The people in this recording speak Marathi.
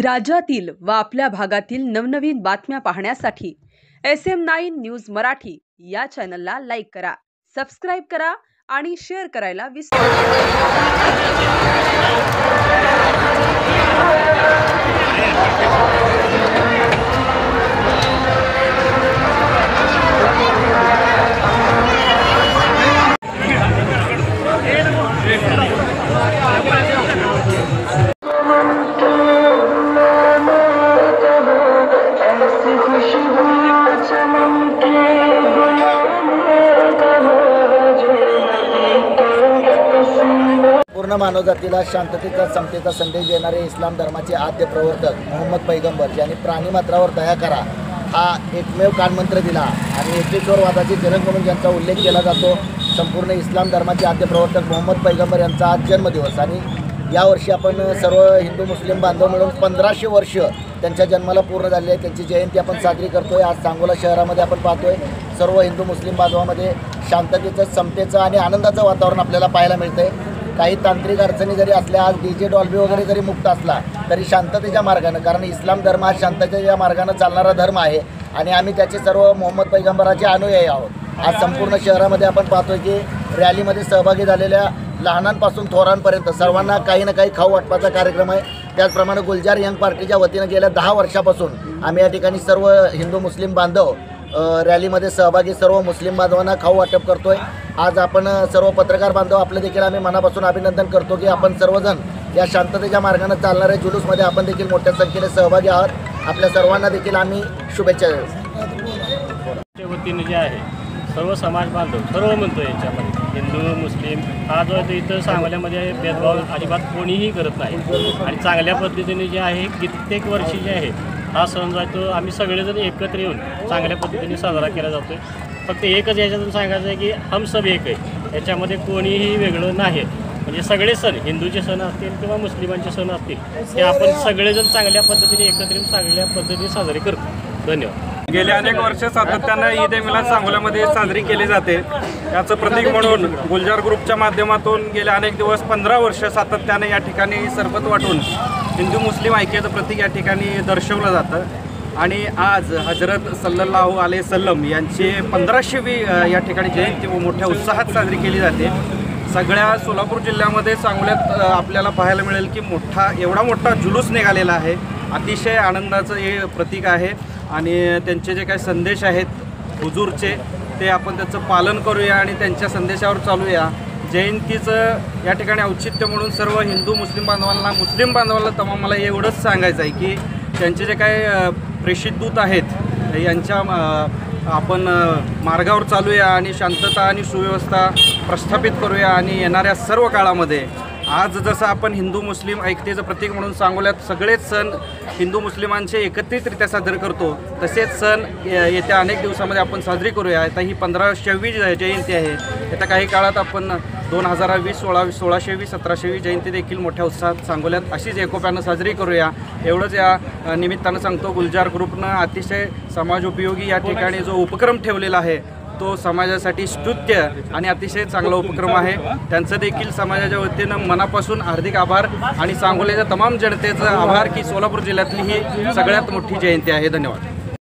राज्यातील व आपल्या भागातील नवनवीन बातम्या पाहण्यासाठी SM9 न्यूज मराठी या चॅनलला लाईक करा, सबस्क्राईब करा आणि शेअर करायला विसरू पूर्ण मानवजातीला शांततेचा समतेचा संदेश देणारे इस्लाम धर्माचे आद्य प्रवर्तक मोहम्मद पैगंबर यांनी प्राणीमात्रावर दया करा हा एकमेव कानमंत्र दिला आणि एकेश्वरवादाचे जनक म्हणून ज्यांचा उल्लेख केला जातो संपूर्ण इस्लाम धर्माचे आद्य प्रवर्तक मोहम्मद पैगंबर यांचा आज जन्मदिवस आणि यावर्षी आपण सर्व हिंदू मुस्लिम बांधव मिळून 1500 वर्ष त्यांच्या जन्माला पूर्ण झाले आहे। त्यांची जयंती आपण साजरी करतोय। आज सांगोला शहरामध्ये आपण पाहतोय सर्व हिंदू मुस्लिम बांधवांमध्ये शांततेचं समतेचं आणि आनंदाचं वातावरण आपल्याला पाहायला मिळतंय। काही तांत्रिक अडचणी जरी असल्या, आज DJ डॉल्बी वगैरे जरी मुक्त असला तरी शांततेच्या मार्गानं, कारण इस्लाम धर्म हा शांततेच्या मार्गानं चालणारा धर्म आहे आणि आम्ही त्याचे सर्व मोहम्मद पैगंबराचे अनुयायी आहोत। आज संपूर्ण शहरामध्ये आपण पाहतोय की रॅलीमध्ये सहभागी झालेल्या लहानांपासून थोरांपर्यंत सर्वांना काही ना काही खाऊ वाटपाचा कार्यक्रम आहे। त्याचप्रमाणे गुलजार यंग पार्टीच्या वतीनं गेल्या 10 वर्षापासून आम्ही या ठिकाणी सर्व हिंदू मुस्लिम बांधव रॅलीमध्ये सहभागी सर्व मुस्लिम बांधवांना खाऊ वाटप करतोय। आज आपण सर्व पत्रकार बांधव आपले देखील आम्ही मनापासून अभिनंदन करतो की आपण सर्वजण या शांततेच्या मार्गाने चालणाऱ्या जुलूसमध्ये आपण देखील मोठ्या संख्येने सहभागी आहात। आपल्या सर्वांना देखील आम्ही शुभेच्छा देतो। वतीने जे आहे सर्व समाज बांधव सर्व म्हणतो याच्यामध्ये हिंदू मुस्लिम हा जो इथं सांगोल्यामध्ये भेदभाव अजिबात कोणीही करत नाही आणि चांगल्या पद्धतीने जे आहे कित्येक वर्षी जे आहे हा सण जो आहे तो आम्ही सगळेजण एकत्र येऊन चांगल्या पद्धतीने साजरा केला जातो आहे। फक्त एकच याच्यातून सांगायचं आहे की हम सब एक आहे, याच्यामध्ये कोणीही वेगळं नाही। म्हणजे सगळे सण हिंदूचे सण असतील किंवा मुस्लिमांचे सण असतील ते आपण सगळेजण चांगल्या पद्धतीने एकत्र येऊन चांगल्या पद्धतीने साजरे करतो। धन्यवाद। गेल्या अनेक वर्ष सातत्यानं ईद ए मिलाद सांगोल्यामध्ये साजरी केली जाते। याचं प्रतीक म्हणून गुलजार ग्रुपच्या माध्यमातून गेल्या अनेक दिवस 15 वर्ष सातत्याने या ठिकाणी सरबत वाटून हिंदू मुस्लिम ऐक्याचं प्रतीक या ठिकाणी दर्शवलं जातं आणि आज हजरत सल्लल्लाहु अलैहि वसल्लम यांची 1500वी या ठिकाणी जयंती मोठ्या उत्साहात साजरी केली जाते। सगळ्या सोलापूर जिल्ह्यामध्ये सांगोल्यात आपल्याला पाहायला मिळेल की एवढा मोठा जुलूस निघालेला आहे। अतिशय आनंदाचं हे प्रतीक आहे आणि त्यांचे जे काही संदेश आहेत हुजूरचे ते आपण त्याचं पालन करूया आणि त्यांच्या संदेशावर चालूया। जयंतीचं या ठिकाणी औचित्य म्हणून सर्व हिंदू मुस्लिम बांधवांना तमाम मला एवढंच सांगायचं आहे की त्यांचे जे काही प्रेषित दूत आहेत यांच्या आपण मार्गावर चालूया आणि शांतता आणि सुव्यवस्था प्रस्थापित करूया आणि येणाऱ्या सर्व काळामध्ये आज जसं आपण हिंदू मुस्लिम ऐक्यतेचं प्रतीक म्हणून सांगोल्यात सगळेच सण हिंदू मुस्लिमांचे एकत्रितरित्या साजरे करतो तसेच सण येत्या अनेक दिवसामध्ये आपण साजरी करूया। आता ही 1500वी जयंती आहे। येत्या काही काळात आपण 2020, 1600वी 1700वी जयंती देखील मोठ्या उत्साहात सांगोल्यात अशीच एकोप्यानं साजरी करूया एवढंच या निमित्तानं सांगतो। गुलजार ग्रुपनं अतिशय समाजोपयोगी या ठिकाणी जो उपक्रम ठेवलेला आहे तो समाजासाठी स्तुत्य आणि अतिशय चांगला उपक्रम आहे। त्यांचं देखील समाजाच्या वतीनं मनापासून हार्दिक आभार आणि सांगोल्याच्या तमाम जनतेचं आभार की सोलापूर जिल्ह्यातली ही सगळ्यात मोठी जयंती आहे। धन्यवाद।